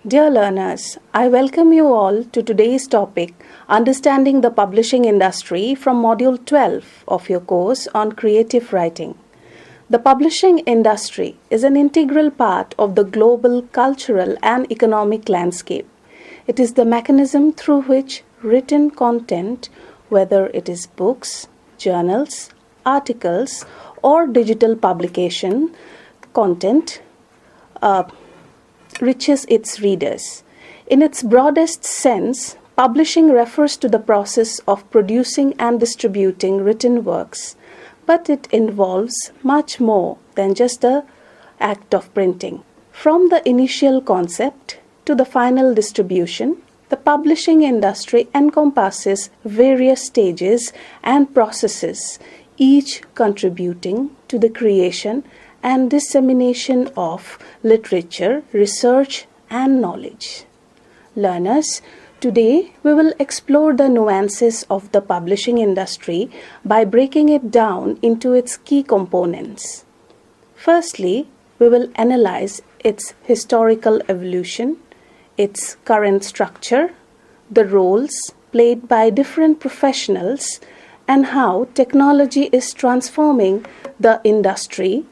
Dear learners, I welcome you all to today's topic, Understanding the Publishing Industry from Module 12 of your course on Creative Writing. The publishing industry is an integral part of the global cultural and economic landscape. It is the mechanism through which written content, whether it is books, journals, articles, or digital publication content, reaches its readers. In its broadest sense, publishing refers to the process of producing and distributing written works, but it involves much more than just the act of printing. From the initial concept to the final distribution, the publishing industry encompasses various stages and processes, each contributing to the creation and dissemination of literature, research, and knowledge. Learners, today we will explore the nuances of the publishing industry by breaking it down into its key components. Firstly, we will analyze its historical evolution, its current structure, the roles played by different professionals, and how technology is transforming the industry.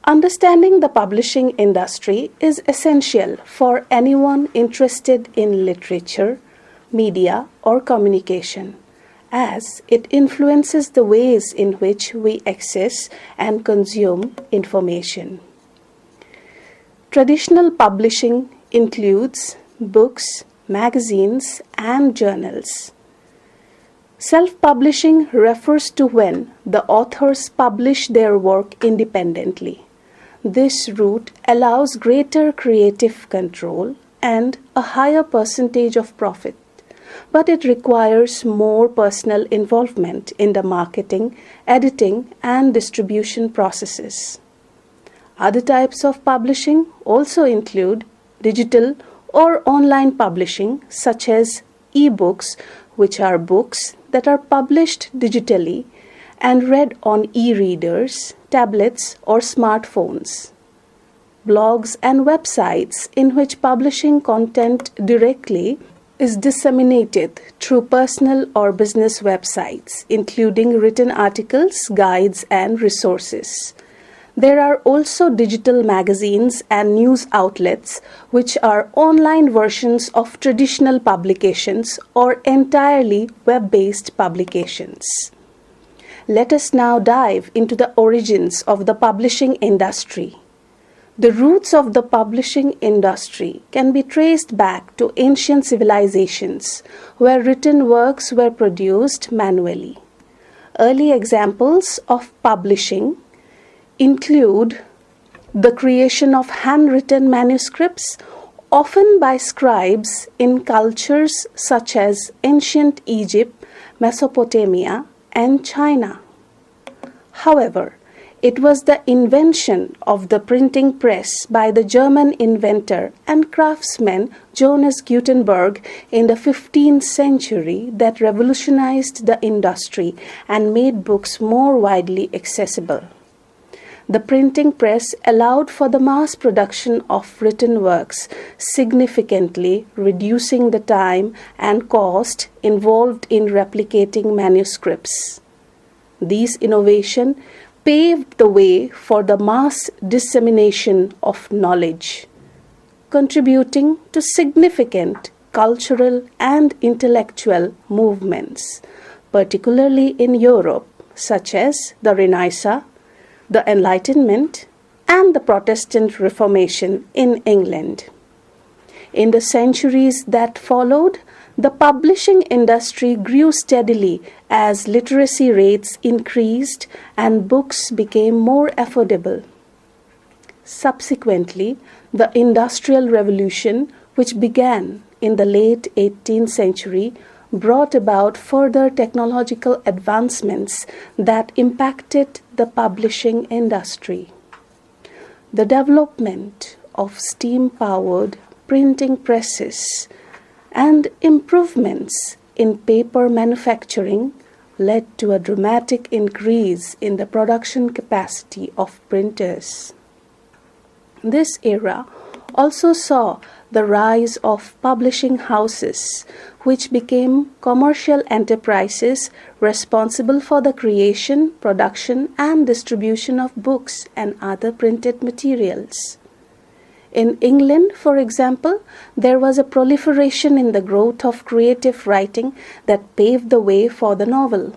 Understanding the publishing industry is essential for anyone interested in literature, media, or communication, as it influences the ways in which we access and consume information. Traditional publishing includes books, magazines, and journals. Self-publishing refers to when the authors publish their work independently. This route allows greater creative control and a higher percentage of profit, but it requires more personal involvement in the marketing, editing, and distribution processes. Other types of publishing also include digital or online publishing, such as e-books, which are books that are published digitally and read on e-readers, tablets, or smartphones. Blogs and websites in which publishing content directly is disseminated through personal or business websites, including written articles, guides, and resources. There are also digital magazines and news outlets, which are online versions of traditional publications or entirely web-based publications. Let us now dive into the origins of the publishing industry. The roots of the publishing industry can be traced back to ancient civilizations, where written works were produced manually. Early examples of publishing include the creation of handwritten manuscripts, often by scribes in cultures such as ancient Egypt, Mesopotamia, and China. However, it was the invention of the printing press by the German inventor and craftsman Johannes Gutenberg in the 15th century that revolutionized the industry and made books more widely accessible. The printing press allowed for the mass production of written works, significantly reducing the time and cost involved in replicating manuscripts. These innovations paved the way for the mass dissemination of knowledge, contributing to significant cultural and intellectual movements, particularly in Europe, such as the Renaissance, the Enlightenment, and the Protestant Reformation in England. In the centuries that followed, the publishing industry grew steadily as literacy rates increased and books became more affordable. Subsequently, the Industrial Revolution, which began in the late 18th century, brought about further technological advancements that impacted the publishing industry. The development of steam-powered printing presses and improvements in paper manufacturing led to a dramatic increase in the production capacity of printers. This era also saw the rise of publishing houses, which became commercial enterprises responsible for the creation, production, and distribution of books and other printed materials. In England, for example, there was a proliferation in the growth of creative writing that paved the way for the novel.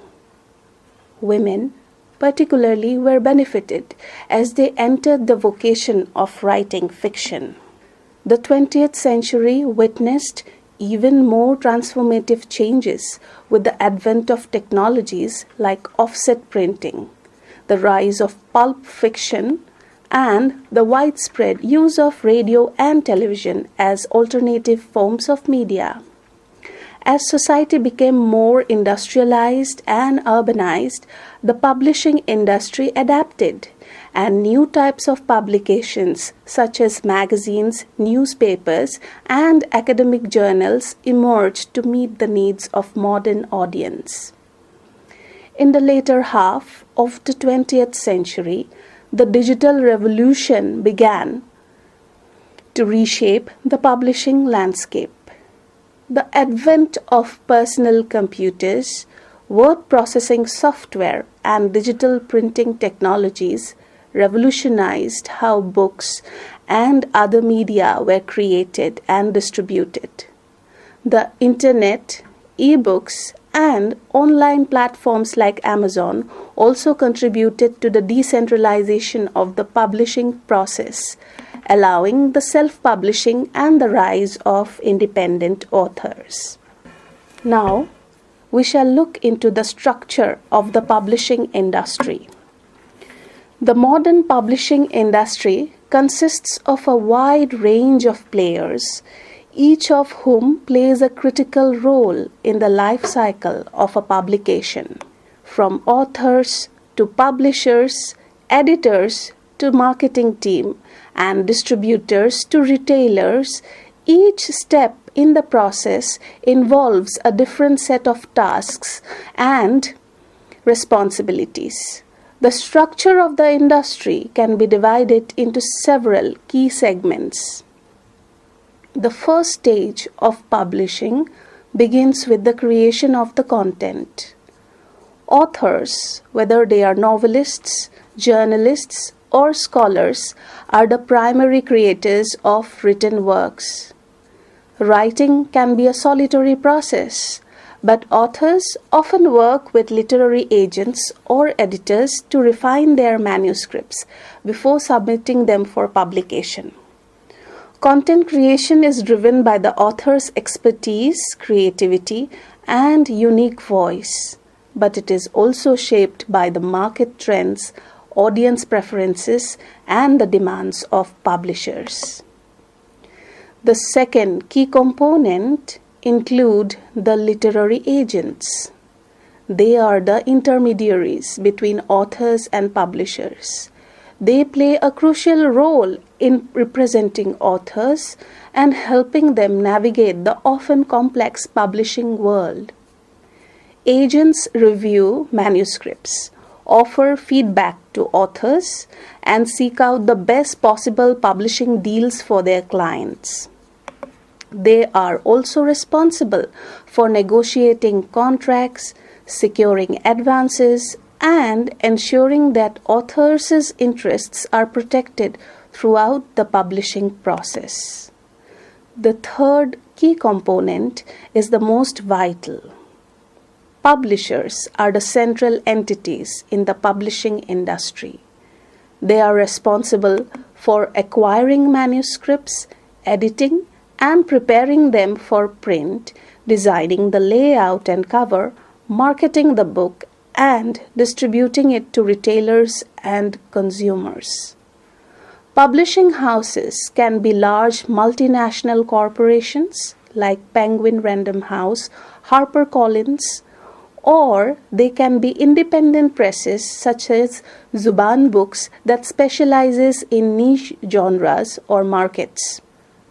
Women, particularly, were benefited as they entered the vocation of writing fiction. The 20th century witnessed even more transformative changes with the advent of technologies like offset printing, the rise of pulp fiction, and the widespread use of radio and television as alternative forms of media. As society became more industrialized and urbanized, the publishing industry adapted, and new types of publications such as magazines, newspapers, and academic journals emerged to meet the needs of modern audience. In the later half of the 20th century, the digital revolution began to reshape the publishing landscape. The advent of personal computers, word processing software, and digital printing technologies revolutionized how books and other media were created and distributed. The internet, e-books, and online platforms like Amazon also contributed to the decentralization of the publishing process, allowing the self-publishing and the rise of independent authors. Now, we shall look into the structure of the publishing industry. The modern publishing industry consists of a wide range of players, each of whom plays a critical role in the life cycle of a publication. From authors to publishers, editors to marketing team, and distributors to retailers, each step in the process involves a different set of tasks and responsibilities. The structure of the industry can be divided into several key segments. The first stage of publishing begins with the creation of the content. Authors, whether they are novelists, journalists, or scholars, are the primary creators of written works. Writing can be a solitary process, but authors often work with literary agents or editors to refine their manuscripts before submitting them for publication. Content creation is driven by the author's expertise, creativity, and unique voice, but it is also shaped by the market trends, audience preferences, and the demands of publishers. The second key component include the literary agents. They are the intermediaries between authors and publishers. They play a crucial role in representing authors and helping them navigate the often complex publishing world. Agents review manuscripts, offer feedback to authors, and seek out the best possible publishing deals for their clients. They are also responsible for negotiating contracts, securing advances, and ensuring that authors' interests are protected throughout the publishing process. The third key component is the most vital. Publishers are the central entities in the publishing industry. They are responsible for acquiring manuscripts, editing, and preparing them for print, designing the layout and cover, marketing the book, and distributing it to retailers and consumers. Publishing houses can be large multinational corporations like Penguin Random House, HarperCollins, or they can be independent presses such as Zuban Books that specializes in niche genres or markets.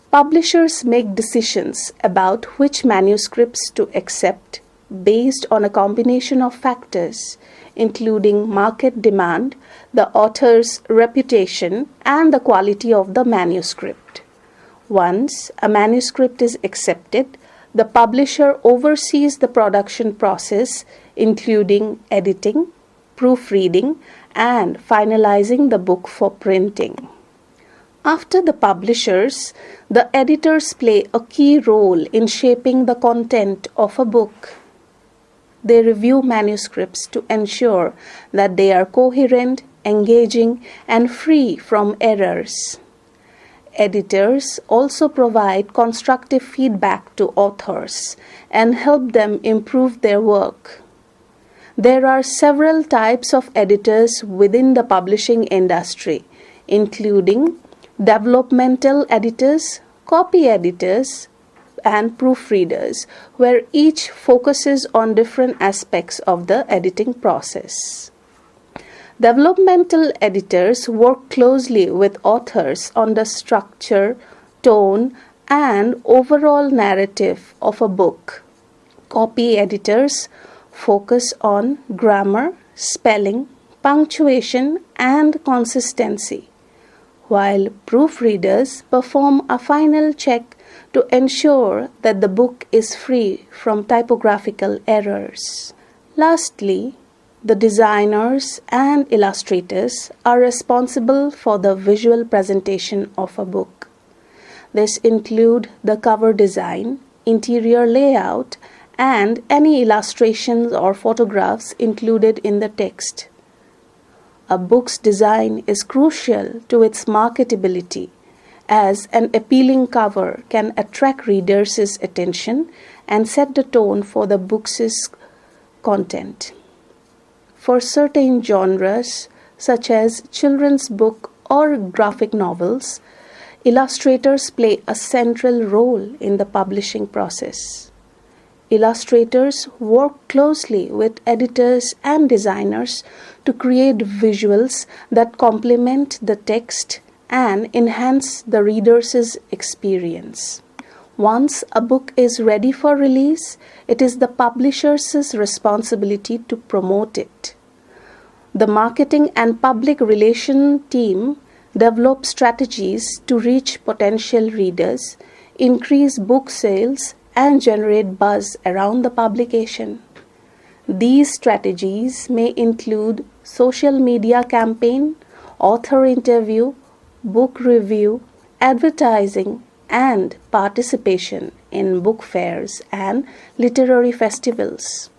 Publishers make decisions about which manuscripts to accept based on a combination of factors, including market demand, the author's reputation, and the quality of the manuscript. Once a manuscript is accepted, the publisher oversees the production process, including editing, proofreading, and finalizing the book for printing. After the publishers, the editors play a key role in shaping the content of a book. They review manuscripts to ensure that they are coherent, engaging, and free from errors. Editors also provide constructive feedback to authors and help them improve their work. There are several types of editors within the publishing industry, including developmental editors, copy editors, and proofreaders, where each focuses on different aspects of the editing process. Developmental editors work closely with authors on the structure, tone, and overall narrative of a book. Copy editors focus on grammar, spelling, punctuation, and consistency, while proofreaders perform a final check to ensure that the book is free from typographical errors. Lastly, the designers and illustrators are responsible for the visual presentation of a book. This includes the cover design, interior layout, and any illustrations or photographs included in the text. A book's design is crucial to its marketability, as an appealing cover can attract readers' attention and set the tone for the book's content. For certain genres, such as children's book or graphic novels, illustrators play a central role in the publishing process. Illustrators work closely with editors and designers to create visuals that complement the text and enhance the reader's experience. Once a book is ready for release, it is the publisher's responsibility to promote it. The marketing and public relations team develop strategies to reach potential readers, increase book sales, and generate buzz around the publication. These strategies may include social media campaign, author interview, book review, advertising, and participation in book fairs and literary festivals.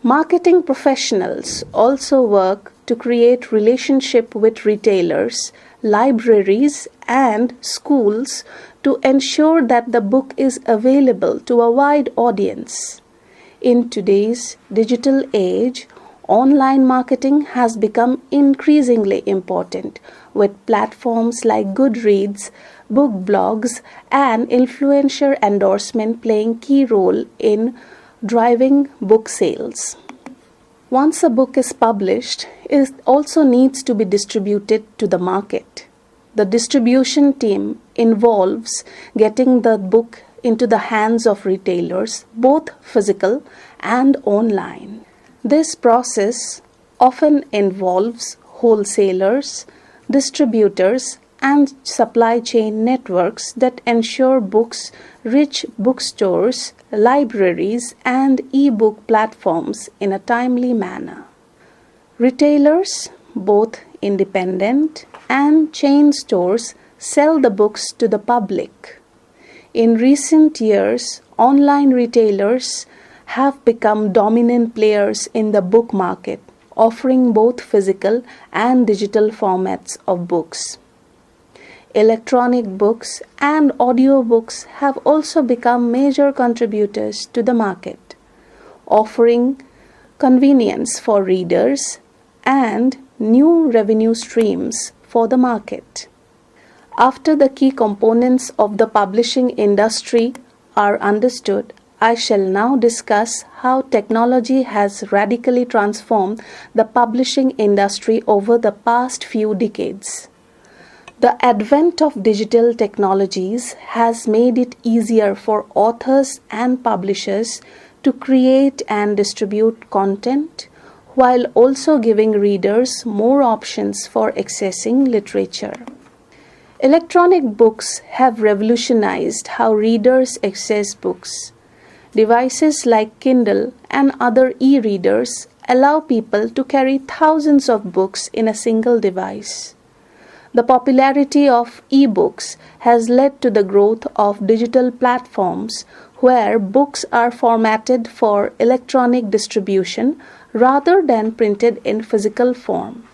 Marketing professionals also work to create relationship with retailers, libraries, and schools to ensure that the book is available to a wide audience. In today's digital age, online marketing has become increasingly important, with platforms like Goodreads, book blogs, and influencer endorsement playing key role in driving book sales. Once a book is published, it also needs to be distributed to the market. The distribution team involves getting the book into the hands of retailers, both physical and online. This process often involves wholesalers, distributors, and supply chain networks that ensure books reach bookstores, libraries, and e-book platforms in a timely manner. Retailers, both independent and chain stores, sell the books to the public. In recent years, online retailers have become dominant players in the book market, offering both physical and digital formats of books. Electronic books and audiobooks have also become major contributors to the market, offering convenience for readers and new revenue streams for the market. After the key components of the publishing industry are understood, I shall now discuss how technology has radically transformed the publishing industry over the past few decades. The advent of digital technologies has made it easier for authors and publishers to create and distribute content, while also giving readers more options for accessing literature. Electronic books have revolutionized how readers access books. Devices like Kindle and other e-readers allow people to carry thousands of books in a single device. The popularity of e-books has led to the growth of digital platforms where books are formatted for electronic distribution rather than printed in physical form.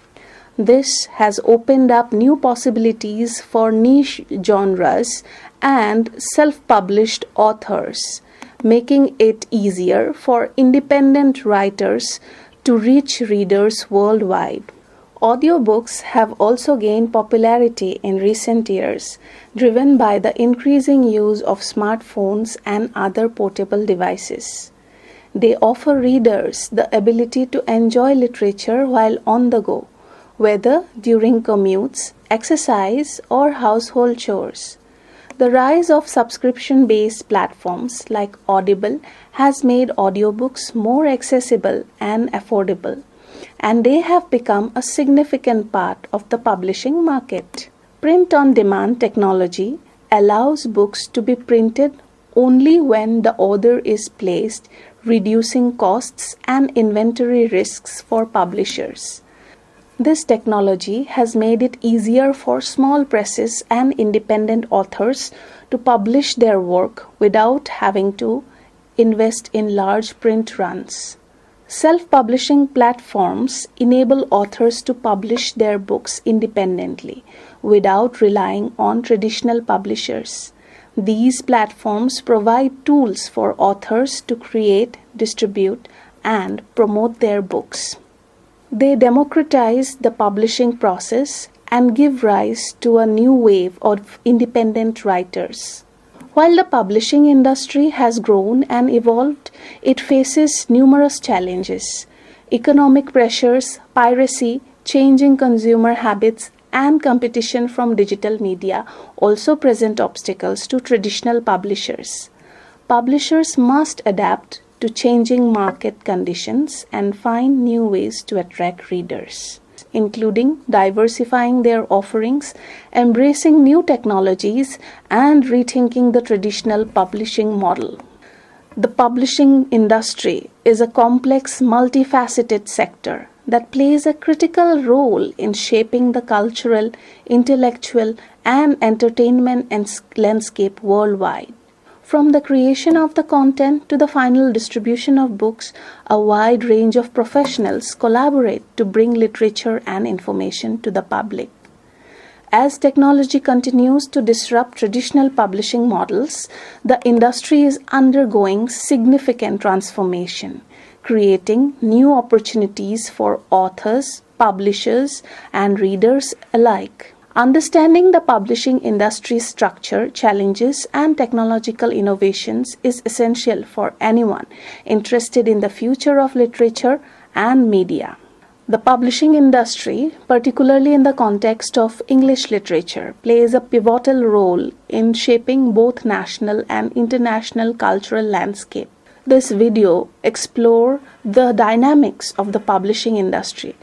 This has opened up new possibilities for niche genres and self-published authors, making it easier for independent writers to reach readers worldwide. Audiobooks have also gained popularity in recent years, driven by the increasing use of smartphones and other portable devices. They offer readers the ability to enjoy literature while on the go, whether during commutes, exercise, or household chores. The rise of subscription-based platforms like Audible has made audiobooks more accessible and affordable, and they have become a significant part of the publishing market. Print-on-demand technology allows books to be printed only when the order is placed, reducing costs and inventory risks for publishers. This technology has made it easier for small presses and independent authors to publish their work without having to invest in large print runs. Self-publishing platforms enable authors to publish their books independently without relying on traditional publishers. These platforms provide tools for authors to create, distribute, and promote their books. They democratize the publishing process and give rise to a new wave of independent writers. While the publishing industry has grown and evolved, it faces numerous challenges. Economic pressures, piracy, changing consumer habits, and competition from digital media also present obstacles to traditional publishers. Publishers must adapt to changing market conditions and find new ways to attract readers, including diversifying their offerings, embracing new technologies, and rethinking the traditional publishing model. The publishing industry is a complex, multifaceted sector that plays a critical role in shaping the cultural, intellectual, and entertainment landscape worldwide. From the creation of the content to the final distribution of books, a wide range of professionals collaborate to bring literature and information to the public. As technology continues to disrupt traditional publishing models, the industry is undergoing significant transformation, creating new opportunities for authors, publishers, and readers alike. Understanding the publishing industry's structure, challenges, and technological innovations is essential for anyone interested in the future of literature and media. The publishing industry, particularly in the context of English literature, plays a pivotal role in shaping both national and international cultural landscape. This video explores the dynamics of the publishing industry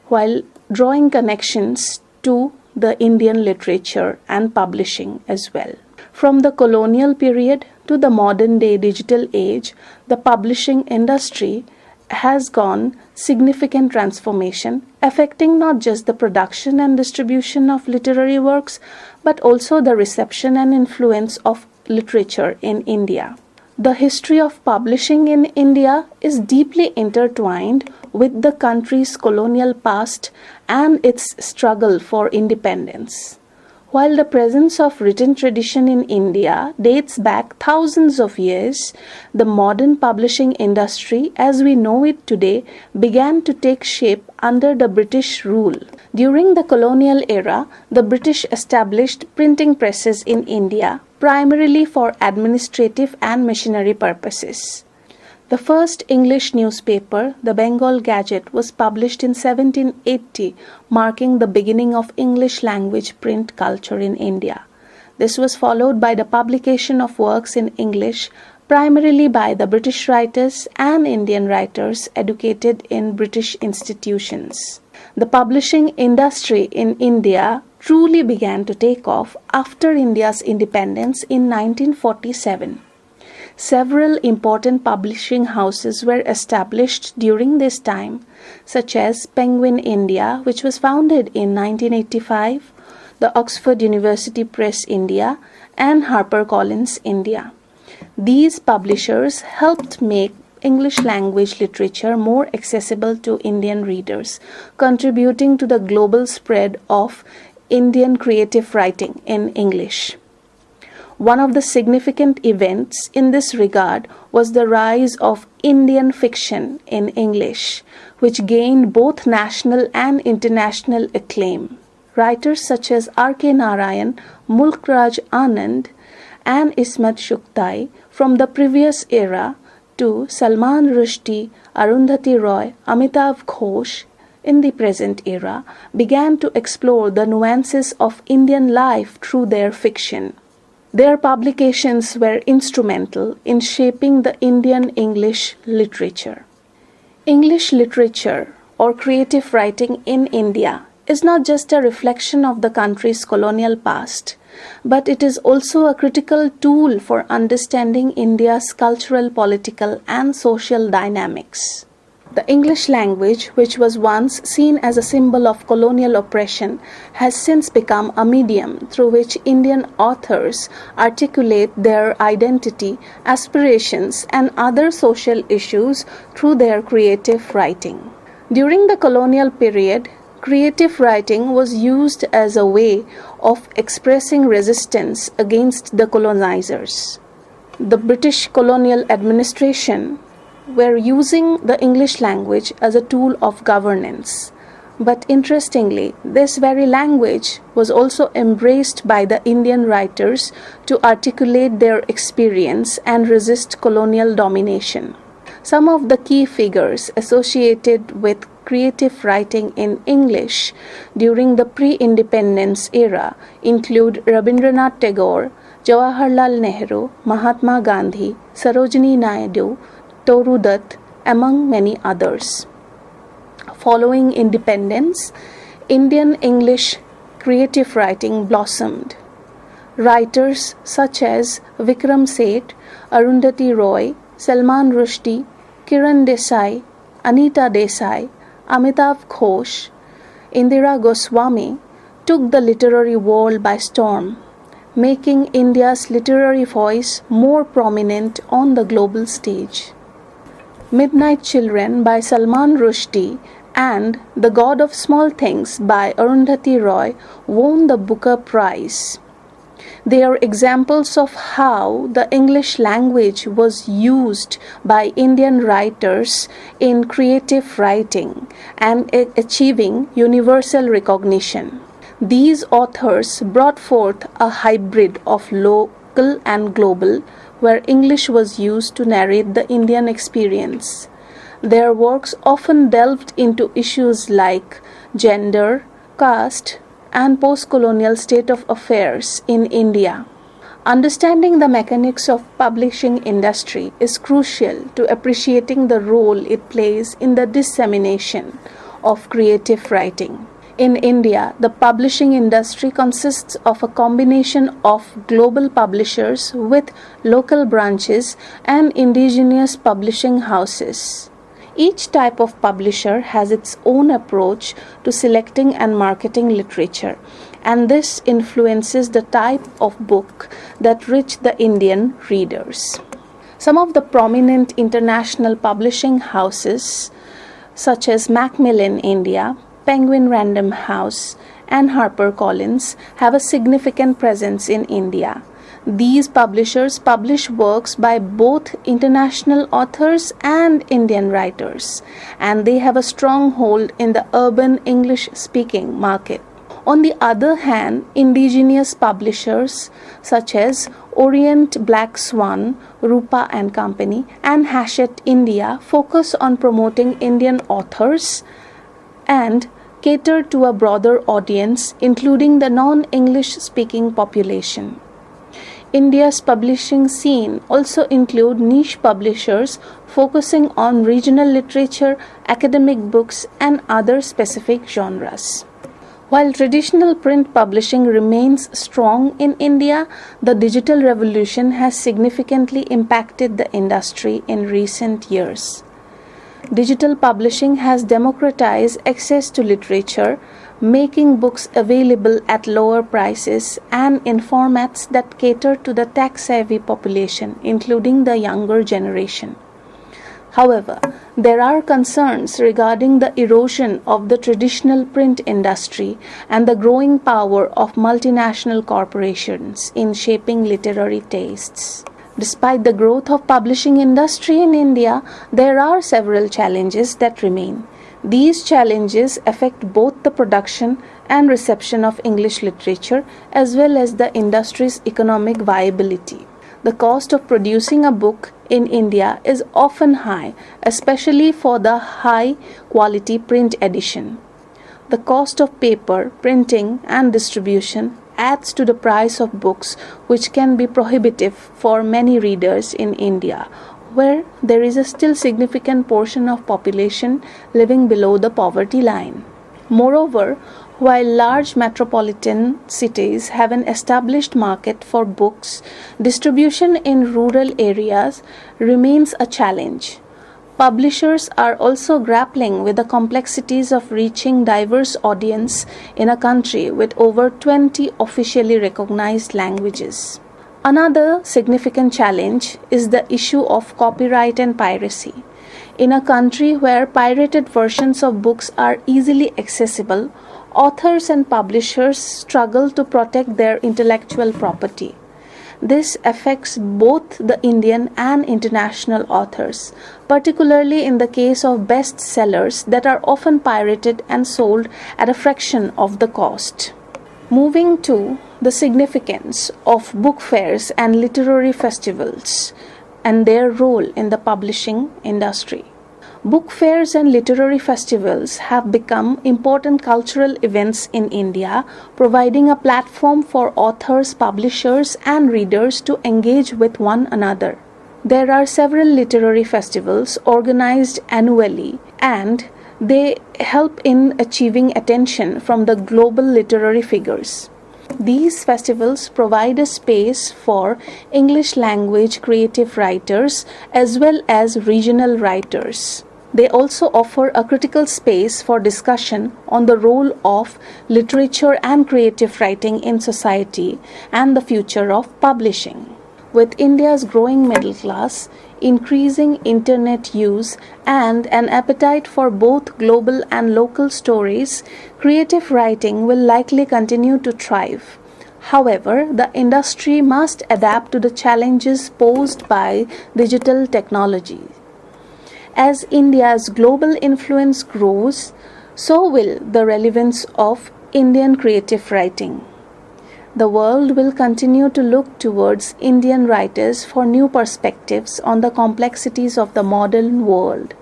while drawing connections to the Indian literature and publishing as well. From the colonial period to the modern day digital age, the publishing industry has gone significant transformation, affecting not just the production and distribution of literary works, but also the reception and influence of literature in India. The history of publishing in India is deeply intertwined with the country's colonial past and its struggle for independence. While the presence of written tradition in India dates back thousands of years, the modern publishing industry as we know it today began to take shape under the British rule. During the colonial era, the British established printing presses in India primarily for administrative and missionary purposes. The first English newspaper, the Bengal Gazette, was published in 1780, marking the beginning of English language print culture in India. This was followed by the publication of works in English, primarily by the British writers and Indian writers educated in British institutions. The publishing industry in India truly began to take off after India's independence in 1947. Several important publishing houses were established during this time, such as Penguin India, which was founded in 1985, the Oxford University Press India, and HarperCollins India. These publishers helped make English language literature more accessible to Indian readers, contributing to the global spread of Indian creative writing in English. One of the significant events in this regard was the rise of Indian fiction in English, which gained both national and international acclaim. Writers such as R.K. Narayan, Mulk Raj Anand, and Ismat Chugtai from the previous era to Salman Rushdie, Arundhati Roy, Amitav Ghosh in the present era began to explore the nuances of Indian life through their fiction. Their publications were instrumental in shaping the Indian English literature. English literature or creative writing in India is not just a reflection of the country's colonial past, but it is also a critical tool for understanding India's cultural, political, and social dynamics. The English language, which was once seen as a symbol of colonial oppression, has since become a medium through which Indian authors articulate their identity, aspirations, and other social issues through their creative writing. During the colonial period, creative writing was used as a way of expressing resistance against the colonizers. The British colonial administration were using the English language as a tool of governance. But interestingly, this very language was also embraced by the Indian writers to articulate their experience and resist colonial domination. Some of the key figures associated with creative writing in English during the pre-independence era include Rabindranath Tagore, Jawaharlal Nehru, Mahatma Gandhi, Sarojini Naidu, Toru Dutt, among many others. Following independence, Indian English creative writing blossomed. Writers such as Vikram Seth, Arundhati Roy, Salman Rushdie, Kiran Desai, Anita Desai, Amitav Ghosh, Indira Goswami took the literary world by storm, making India's literary voice more prominent on the global stage. Midnight Children by Salman Rushdie and The God of Small Things by Arundhati Roy won the Booker Prize. They are examples of how the English language was used by Indian writers in creative writing and achieving universal recognition. These authors brought forth a hybrid of local and global, where English was used to narrate the Indian experience. Their works often delved into issues like gender, caste, and post-colonial state of affairs in India. Understanding the mechanics of publishing industry is crucial to appreciating the role it plays in the dissemination of creative writing. In India, the publishing industry consists of a combination of global publishers with local branches and indigenous publishing houses. Each type of publisher has its own approach to selecting and marketing literature, and this influences the type of book that reach the Indian readers. Some of the prominent international publishing houses, such as Macmillan India, Penguin Random House, and HarperCollins, have a significant presence in India. These publishers publish works by both international authors and Indian writers, and they have a strong hold in the urban English-speaking market. On the other hand, indigenous publishers such as Orient Black Swan, Rupa and Company, and Hachette India focus on promoting Indian authors and cater to a broader audience, including the non-English speaking population. India's publishing scene also includes niche publishers focusing on regional literature, academic books, and other specific genres. While traditional print publishing remains strong in India, the digital revolution has significantly impacted the industry in recent years. Digital publishing has democratized access to literature, making books available at lower prices and in formats that cater to the tech-savvy population, including the younger generation. However, there are concerns regarding the erosion of the traditional print industry and the growing power of multinational corporations in shaping literary tastes. Despite the growth of publishing industry in India, there are several challenges that remain. These challenges affect both the production and reception of English literature as well as the industry's economic viability. The cost of producing a book in India is often high, especially for the high-quality print edition. The cost of paper, printing, and distribution adds to the price of books, which can be prohibitive for many readers in India, where there is a still significant portion of population living below the poverty line. Moreover, while large metropolitan cities have an established market for books, distribution in rural areas remains a challenge. Publishers are also grappling with the complexities of reaching diverse audience in a country with over 20 officially recognized languages. Another significant challenge is the issue of copyright and piracy. In a country where pirated versions of books are easily accessible, authors and publishers struggle to protect their intellectual property. This affects both the Indian and international authors, particularly in the case of bestsellers that are often pirated and sold at a fraction of the cost. Moving to the significance of book fairs and literary festivals and their role in the publishing industry. Book fairs and literary festivals have become important cultural events in India, providing a platform for authors, publishers, and readers to engage with one another. There are several literary festivals organized annually, and they help in achieving attention from the global literary figures. These festivals provide a space for English language creative writers as well as regional writers. They also offer a critical space for discussion on the role of literature and creative writing in society and the future of publishing. With India's growing middle class, increasing internet use, and an appetite for both global and local stories, creative writing will likely continue to thrive. However, the industry must adapt to the challenges posed by digital technology. As India's global influence grows, so will the relevance of Indian creative writing. The world will continue to look towards Indian writers for new perspectives on the complexities of the modern world.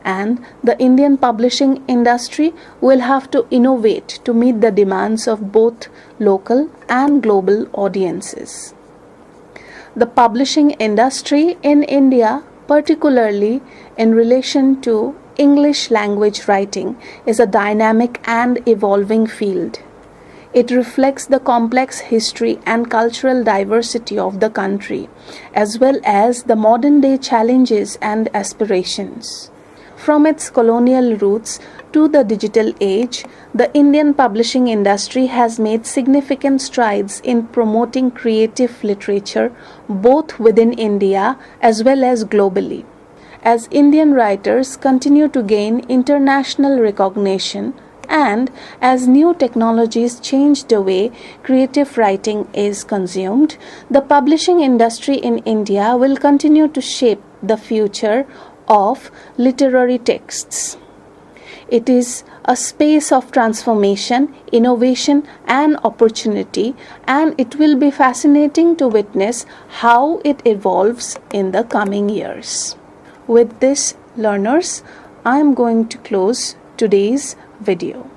And the Indian publishing industry will have to innovate to meet the demands of both local and global audiences. The publishing industry in India, particularly in relation to English language writing, is a dynamic and evolving field. It reflects the complex history and cultural diversity of the country, as well as the modern-day challenges and aspirations. From its colonial roots to the digital age, the Indian publishing industry has made significant strides in promoting creative literature both within India as well as globally. As Indian writers continue to gain international recognition, and as new technologies change the way creative writing is consumed, the publishing industry in India will continue to shape the future of literary texts. It is a space of transformation, innovation, and opportunity, and it will be fascinating to witness how it evolves in the coming years. With this, learners, I am going to close today's video.